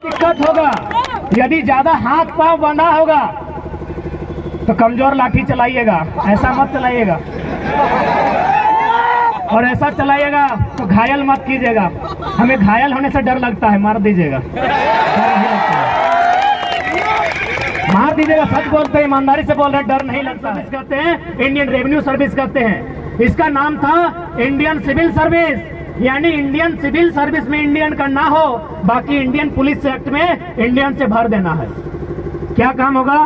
दिक्कत होगा, यदि ज्यादा हाथ पांव बंधा होगा तो कमजोर लाठी चलाइएगा, ऐसा मत चलाइएगा। और ऐसा चलाइएगा तो घायल मत कीजिएगा। हमें घायल होने से डर लगता है, मार दीजिएगा, डर नहीं लगता है, मार दीजिएगा। सच बोलते हैं, ईमानदारी से बोल रहे हैं, डर नहीं लगता है। कहते हैं इंडियन रेवेन्यू सर्विस कहते हैं, इसका नाम था इंडियन सिविल सर्विस, यानी इंडियन सिविल सर्विस में इंडियन का ना हो, बाकी इंडियन पुलिस एक्ट में इंडियन से भर देना है। क्या काम होगा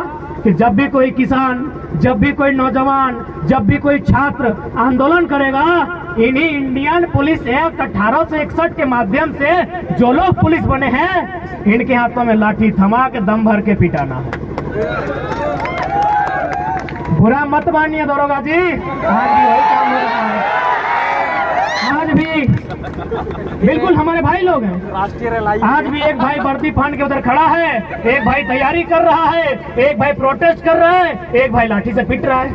कि जब भी कोई किसान, जब भी कोई नौजवान, जब भी कोई छात्र आंदोलन करेगा, इन्हीं इंडियन पुलिस एक्ट 1861 के माध्यम से जो लोग पुलिस बने हैं, इनके हाथों में लाठी थमा के दम भर के पिटाना है। बुरा मत मानिए दरोगा जी, आज भी वही काम हो रहा है। आज भी बिल्कुल हमारे भाई लोग हैं। आज भी एक भाई वर्दी पहन के उधर खड़ा है, एक भाई तैयारी कर रहा है, एक भाई प्रोटेस्ट कर रहा है, एक भाई लाठी से पिट रहा है।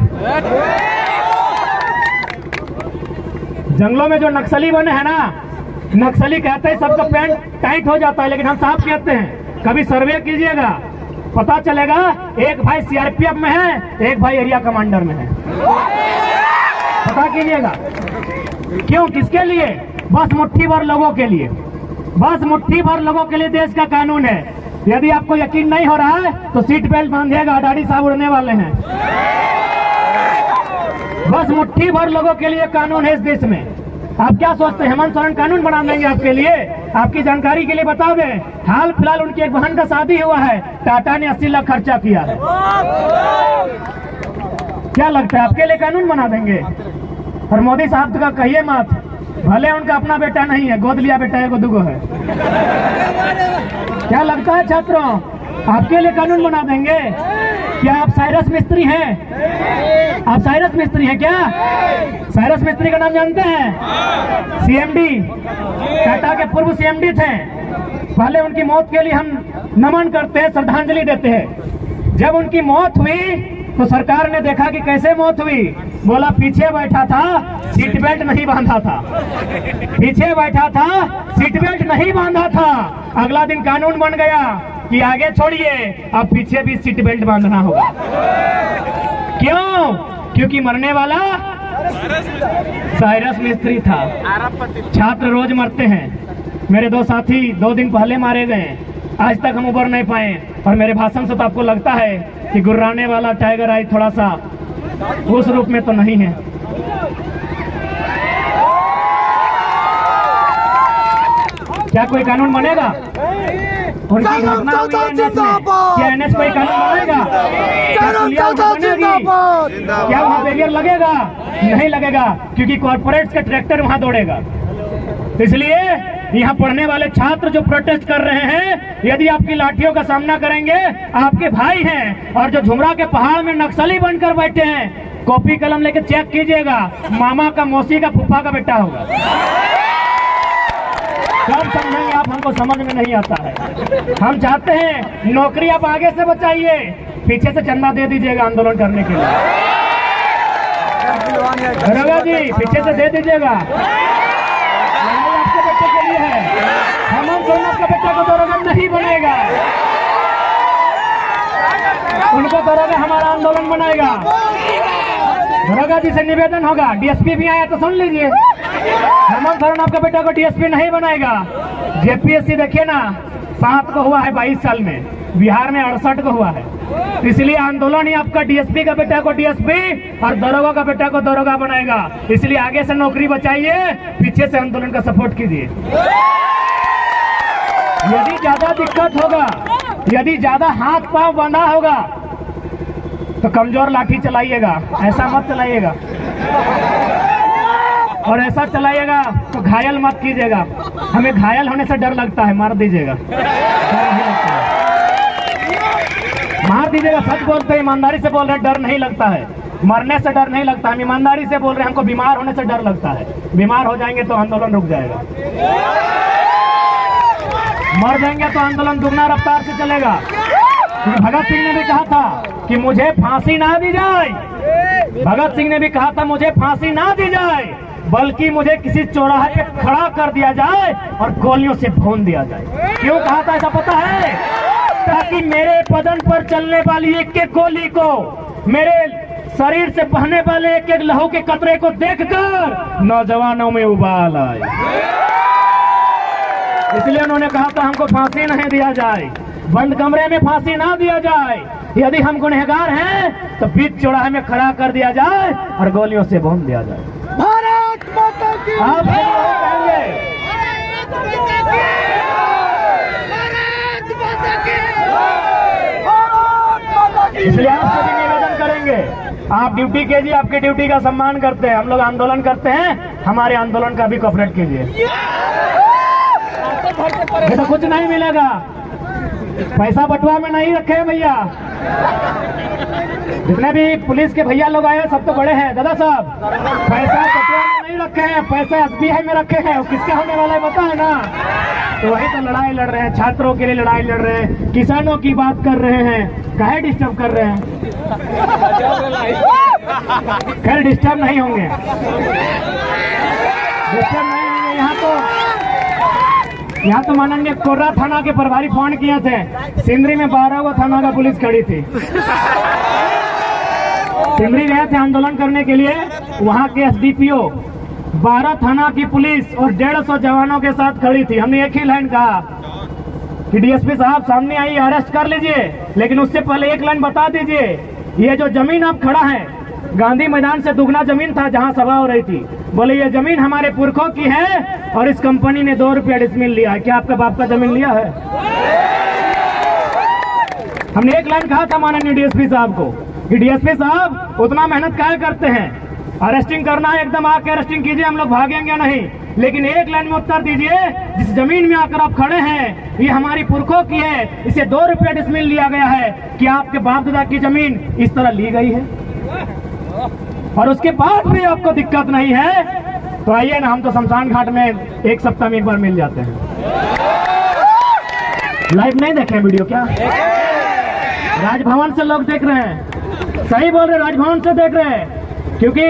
जंगलों में जो नक्सली बने हैं ना, नक्सली कहते हैं सबका पैंट टाइट हो जाता है, लेकिन हम साफ कहते हैं, कभी सर्वे कीजिएगा, पता चलेगा एक भाई सीआरपीएफ में है, एक भाई एरिया कमांडर में है। पता कीजिएगा क्यों, किसके लिए? बस मुट्ठी भर लोगों के लिए, बस मुट्ठी भर लोगों के लिए देश का कानून है। यदि आपको यकीन नहीं हो रहा है तो सीट बेल्ट बांधिएगा, दाढ़ी साहब उड़ने वाले हैं। बस मुट्ठी भर लोगों के लिए कानून है इस देश में। आप क्या सोचते हैं हेमंत सोरेन कानून बना देंगे आपके लिए? आपकी जानकारी के लिए बता दें, हाल फिलहाल उनकी एक बहन का शादी हुआ है, टाटा ने 80 लाख खर्चा किया है। क्या लगता है आपके लिए कानून बना देंगे? और मोदी साहब का कहिए मत, भले उनका अपना बेटा नहीं है, गोद लिया बेटा एगो दुगो है। क्या लगता है छात्रों, आपके लिए कानून बना देंगे? क्या आप साइरस मिस्त्री हैं? आप साइरस मिस्त्री हैं क्या? साइरस मिस्त्री का नाम जानते हैं? सीएमडी, टाटा के पूर्व सीएमडी थे। पहले उनकी मौत के लिए हम नमन करते हैं, श्रद्धांजलि देते हैं। जब उनकी मौत हुई तो सरकार ने देखा कि कैसे मौत हुई, बोला पीछे बैठा था, सीट बेल्ट नहीं बांधा था, पीछे बैठा था, सीट बेल्ट नहीं बांधा था। अगला दिन कानून बन गया कि आगे छोड़िए, अब पीछे भी सीट बेल्ट बांधना होगा। क्यों? क्योंकि मरने वाला साइरस मिस्त्री था। छात्र रोज मरते हैं। मेरे दो साथी 2 दिन पहले मारे गए, आज तक हम उबर नहीं पाए। और मेरे भाषण से तो आपको लगता है कि गुर्राने वाला टाइगर आई थोड़ा सा उस रूप में तो नहीं है। क्या कोई कानून बनेगा? उनकी घटना हुई है एनएच में, क्या एनएच कोई कानून बनेगा? क्या वहाँ बैरियर लगेगा? नहीं लगेगा, क्योंकि कॉर्पोरेट्स के ट्रैक्टर वहाँ दौड़ेगा। इसलिए यहाँ पढ़ने वाले छात्र जो प्रोटेस्ट कर रहे हैं, यदि आपकी लाठियों का सामना करेंगे, आपके भाई हैं। और जो झुमरा के पहाड़ में नक्सली बनकर बैठे हैं, कॉपी कलम लेके चेक कीजिएगा, मामा का, मौसी का, फूफा का बेटा होगा। कब समझेंगे आप? हमको समझ में नहीं आता है। हम चाहते हैं नौकरी आप आगे से बचाइए, पीछे से चंदा दे दीजिएगा आंदोलन करने के लिए। दरोगा जी पीछे से दे दीजिएगा, आपके बेटे के लिए है। हेमंत सोरेन आपका बेटा को दरोगा नहीं बनेगा, उनको दरोगा हमारा आंदोलन बनाएगा। दरोगा जी से निवेदन होगा, डीएसपी भी आया तो सुन लीजिए, हेमंत सोरेन आपका बेटा को डीएसपी नहीं बनाएगा। जेपीएससी देखिए ना, 7 को हुआ है 22 साल में, बिहार में 68 को हुआ है। इसलिए आंदोलन ही आपका डीएसपी का बेटा को डीएसपी और दरोगा का बेटा को दरोगा बनाएगा। इसलिए आगे से नौकरी बचाइए, पीछे से आंदोलन का सपोर्ट कीजिए। यदि ज्यादा दिक्कत होगा, यदि ज्यादा हाथ पांव बंधा होगा तो कमजोर लाठी चलाइएगा, ऐसा मत चलाइएगा। और ऐसा चलाइएगा तो घायल मत कीजिएगा। हमें घायल होने से डर लगता है, मार दीजिएगा, डर नहीं लगता है, मार दीजिएगा। सच बोलते हैं, ईमानदारी से बोल रहे हैं, डर नहीं लगता है। मरने से डर नहीं लगता, हम ईमानदारी से बोल रहे हैं। हमको बीमार होने से डर लगता है, बीमार हो जाएंगे तो आंदोलन रुक जाएगा, मर जाएंगे तो आंदोलन दुगना रफ्तार से चलेगा। भगत सिंह ने भी कहा था कि मुझे फांसी ना दी जाए, भगत सिंह ने भी कहा था मुझे फांसी ना दी जाए, बल्कि मुझे किसी चौराहे पे खड़ा कर दिया जाए और गोलियों से भून दिया जाए। क्यों कहा था ऐसा पता है? कि मेरे बदन पर चलने वाली एक एक गोली को, मेरे शरीर से बहने वाले एक एक लहू के कतरे को देखकर नौजवानों में उबाल आए। इसलिए उन्होंने कहा था हमको फांसी नहीं दिया जाए, बंद कमरे में फांसी ना दिया जाए, यदि हम गुनहगार हैं तो बीच चौराहे में खड़ा कर दिया जाए और गोलियों से भून दिया जाए। भारत माता की आप कहेंगे इसलिए आप सभी निवेदन करेंगे, आप ड्यूटी कीजिए, आपकी ड्यूटी का सम्मान करते हैं, हम लोग आंदोलन करते हैं, हमारे आंदोलन का भी कोऑपरेट कीजिए। ये तो कुछ नहीं मिलेगा, पैसा बटुआ में नहीं रखे हैं भैया। जितने भी पुलिस के भैया लोग आए सब तो बड़े हैं दादा साहब, पैसा बटुआ में नहीं रखे हैं, पैसा SBI में रखे हैं। किसका होने वाला है पता है ना? तो वही तो लड़ाई लड़ रहे हैं, छात्रों के लिए लड़ाई लड़ रहे हैं, किसानों की बात कर रहे हैं, काहे डिस्टर्ब कर रहे हैं? खैर डिस्टर्ब नहीं होंगे, डिस्टर्ब नहीं होंगे। यहाँ तो माननीय कोर्रा थाना के प्रभारी फोन किए थे, सिंदरी में 12 थाना का पुलिस खड़ी थी। सिंदरी गए थे आंदोलन करने के लिए, वहाँ के SDPO 12 थाना की पुलिस और 150 जवानों के साथ खड़ी थी। हमने एक ही लाइन कहा कि DSP साहब सामने आइए, अरेस्ट कर लीजिए, लेकिन उससे पहले एक लाइन बता दीजिए, ये जो जमीन आप खड़ा है गांधी मैदान से दुगना जमीन था जहां सभा हो रही थी, बोले ये जमीन हमारे पुरखों की है और इस कंपनी ने 2 रुपया डिसमिल लिया है। क्या आपका बाप का जमीन लिया है? हमने एक लाइन कहा था माननीय DSP साहब को कि DSP साहब उतना मेहनत काहे करते हैं, अरेस्टिंग करना है एकदम आके अरेस्टिंग कीजिए, हम लोग भागेंगे नहीं, लेकिन एक लाइन में उत्तर दीजिए, जिस जमीन में आकर आप खड़े हैं ये हमारी पुरखों की है, इसे 2 रुपया डिसमिल लिया गया है, कि आपके बाप दादा की जमीन इस तरह ली गई है और उसके बाद भी आपको दिक्कत नहीं है? तो आइए ना, हम तो शमशान घाट में 1 सप्ताह में एक बार मिल जाते हैं। लाइव नहीं देखे वीडियो क्या? राजभवन से लोग देख रहे हैं, सही बोल रहे, राजभवन से देख रहे हैं, क्योंकि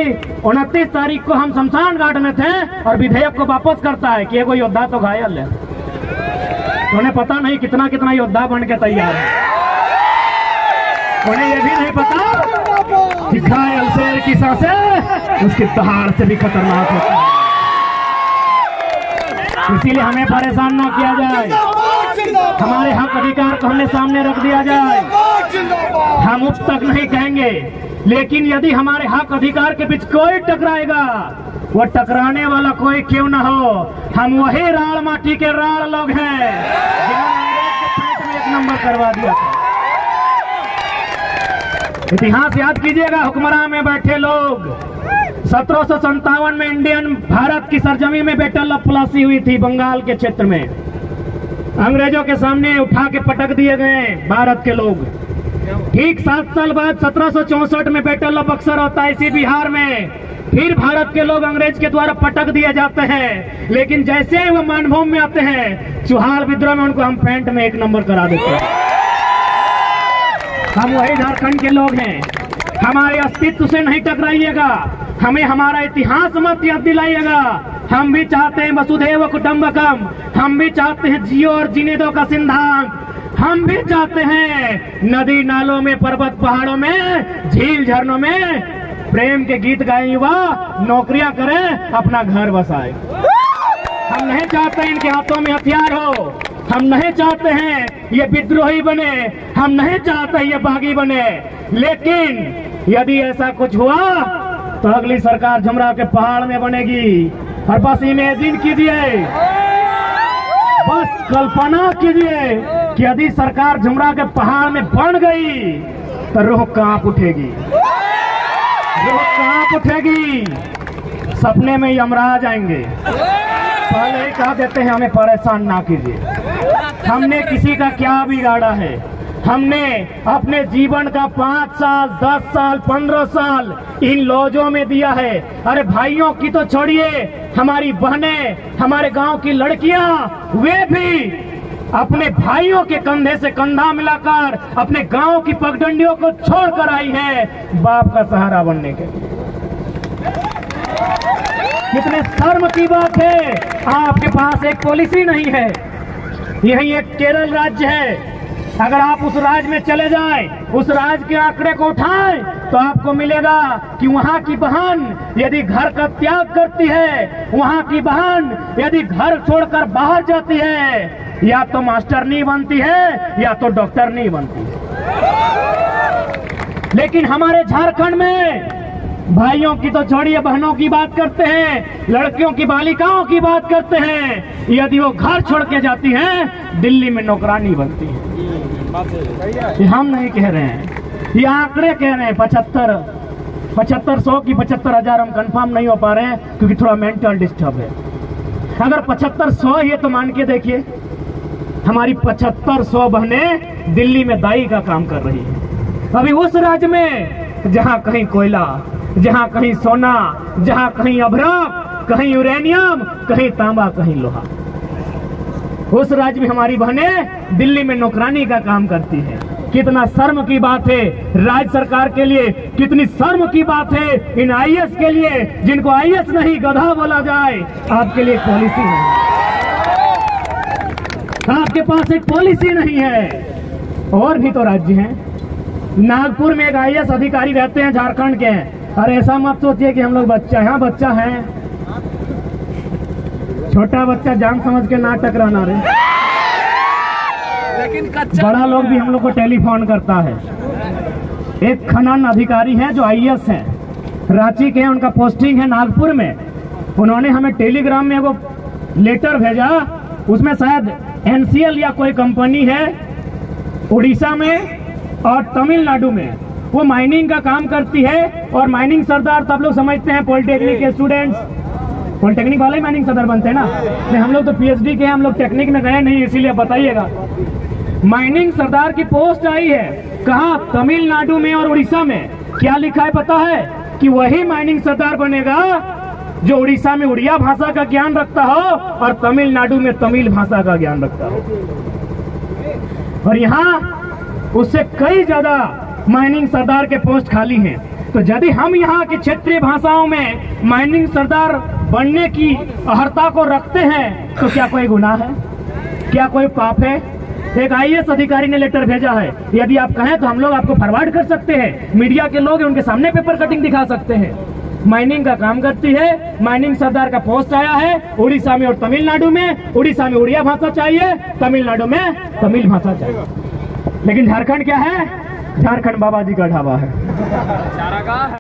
29 तारीख को हम शमशान घाट में थे और विधेयक को वापस करता है कि एगो योद्धा तो घायल है। तो उन्हें पता नहीं कितना कितना योद्धा बन के तैयार है, उन्हें यह भी नहीं पता कि घायल शेर की सांसें उसकी दहाड़ से भी खतरनाक होती है। इसीलिए हमें परेशान ना किया जाए, हमारे हक अधिकार को हमें सामने रख दिया जाए। हम उस तक नहीं कहेंगे, लेकिन यदि हमारे हक अधिकार के बीच कोई टकराएगा, वो टकराने वाला कोई क्यों ना हो, हम वही राड़ माटी के राड़ लोग हैं जिन्होंने अंग्रेज के पेट में 1 नंबर करवा दिया था। इतिहास याद कीजिएगा, हुक्मरान में बैठे लोग 1757 में इंडियन भारत की सरजमी में बेटल प्लासी हुई थी, बंगाल के क्षेत्र में अंग्रेजों के सामने उठा के पटक दिए गए भारत के लोग। ठीक 7 साल बाद 1764 में बैटल ऑफ बक्सर होता है इसी बिहार में, फिर भारत के लोग अंग्रेज के द्वारा पटक दिए जाते हैं, लेकिन जैसे वो मानभूमि में आते हैं चुहार विद्रोह में उनको हम पैंट में 1 नंबर करा देते हैं। हम वही झारखंड के लोग हैं, हमारे अस्तित्व से नहीं टकराइएगा, हमें हमारा इतिहास मत याद दिलाइएगा। हम भी चाहते हैं वसुधैव कुटुंबकम, हम भी चाहते हैं जियो और जीने दो का सिद्धांत, हम भी चाहते हैं नदी नालों में, पर्वत पहाड़ों में, झील झरनों में प्रेम के गीत गाए युवा, नौकरियां करें, अपना घर बसाए। हम नहीं चाहते इनके हाथों में हथियार हो, हम नहीं चाहते हैं ये विद्रोही बने, हम नहीं चाहते ये बागी बने, लेकिन यदि ऐसा कुछ हुआ तो अगली सरकार झुमरा के पहाड़ में बनेगी। और बस इमेजिन कीजिए, बस कल्पना कीजिए कि यदि सरकार झुमरा के पहाड़ में बन गई तो रूह कांप उठेगी, रूह कांप उठेगी, सपने में यमराज आएंगे। पहले ही कह देते हैं हमें परेशान ना कीजिए, हमने किसी का क्या बिगाड़ा है, हमने अपने जीवन का 5 साल 10 साल 15 साल इन लॉजों में दिया है। अरे भाइयों की तो छोड़िए, हमारी बहनें, हमारे गांव की लड़कियां, वे भी अपने भाइयों के कंधे से कंधा मिलाकर अपने गांव की पगडंडियों को छोड़कर आई है बाप का सहारा बनने के लिए। कितने शर्म की बात है, आपके पास एक पॉलिसी नहीं है। यही एक केरल राज्य है, अगर आप उस राज्य में चले जाएं, उस राज्य के आंकड़े को उठाएं, तो आपको मिलेगा कि वहां की बहन यदि घर का त्याग करती है, वहां की बहन यदि घर छोड़कर बाहर जाती है, या तो मास्टर नहीं बनती है या तो डॉक्टर नहीं बनती है। लेकिन हमारे झारखंड में भाइयों की तो छोड़िए, बहनों की बात करते हैं, लड़कियों की, बालिकाओं की बात करते हैं, यदि वो घर छोड़ के जाती हैं, दिल्ली में नौकरानी बनती है। ये हम नहीं कह रहे हैं, ये आंकड़े कह रहे हैं। 7500 की 75,000 हम कंफर्म नहीं हो पा रहे हैं क्योंकि थोड़ा मेंटल डिस्टर्ब है। अगर 7500 ये तो मान के देखिए, हमारी 7500 बहनें दिल्ली में दाई का काम कर रही है। अभी उस राज्य में जहां कहीं कोयला, जहां कहीं सोना, जहां कहीं अभ्रक, कहीं यूरेनियम, कहीं तांबा, कहीं लोहा, उस राज्य में हमारी बहनें दिल्ली में नौकरानी का काम करती हैं। कितना शर्म की बात है राज्य सरकार के लिए, कितनी शर्म की बात है इन आईएएस के लिए, जिनको आईएएस नहीं गधा बोला जाए। आपके लिए पॉलिसी नहीं, आपके पास एक पॉलिसी नहीं है। और भी तो राज्य हैं, नागपुर में एक आईएएस अधिकारी रहते हैं, झारखंड के हैं। अरे ऐसा मत सोचिए कि हम लोग बच्चा है, बच्चा है, छोटा बच्चा जान समझ के ना टकराना रे। लेकिन बड़ा लोग भी हम लोग को टेलीफोन करता है। एक खनन अधिकारी हैं जो आईएएस हैं, रांची के हैं, उनका पोस्टिंग है नागपुर में। उन्होंने हमें टेलीग्राम में वो लेटर भेजा, उसमें शायद एनसीएल या कोई कंपनी है उड़ीसा में और तमिलनाडु में, वो माइनिंग का काम करती है। और माइनिंग सरदार तब लोग समझते हैं पॉलिटेक्निक के स्टूडेंट्स, पॉलिटेक्निक वाले ही माइनिंग सरदार बनते हैं ना। नहीं, हम लोग तो पीएचडी के हैं, हम लोग टेक्निक में गए नहीं, इसीलिए बताइएगा। माइनिंग सरदार की पोस्ट आई है, कहाँ? तमिलनाडु में और उड़ीसा में। क्या लिखा है पता है? कि वही माइनिंग सरदार बनेगा जो उड़ीसा में उड़िया भाषा का ज्ञान रखता हो और तमिलनाडु में तमिल भाषा का ज्ञान रखता हो। और यहाँ उससे कई ज्यादा माइनिंग सरदार के पोस्ट खाली हैं। तो यदि हम यहाँ की क्षेत्रीय भाषाओं में माइनिंग सरदार बनने की अहर्ता को रखते हैं, तो क्या कोई गुनाह है? क्या कोई पाप है? एक आईएएस अधिकारी ने लेटर भेजा है, यदि आप कहें तो हम लोग आपको फॉरवर्ड कर सकते हैं। मीडिया के लोग उनके सामने पेपर कटिंग दिखा सकते हैं। माइनिंग का काम करती है, माइनिंग सरदार का पोस्ट आया है उड़ीसा में और तमिलनाडु में। उड़ीसा में उड़िया भाषा चाहिए, तमिलनाडु में तमिल भाषा चाहिए। लेकिन झारखंड क्या है? झारखंड बाबा जी का ढाबा है।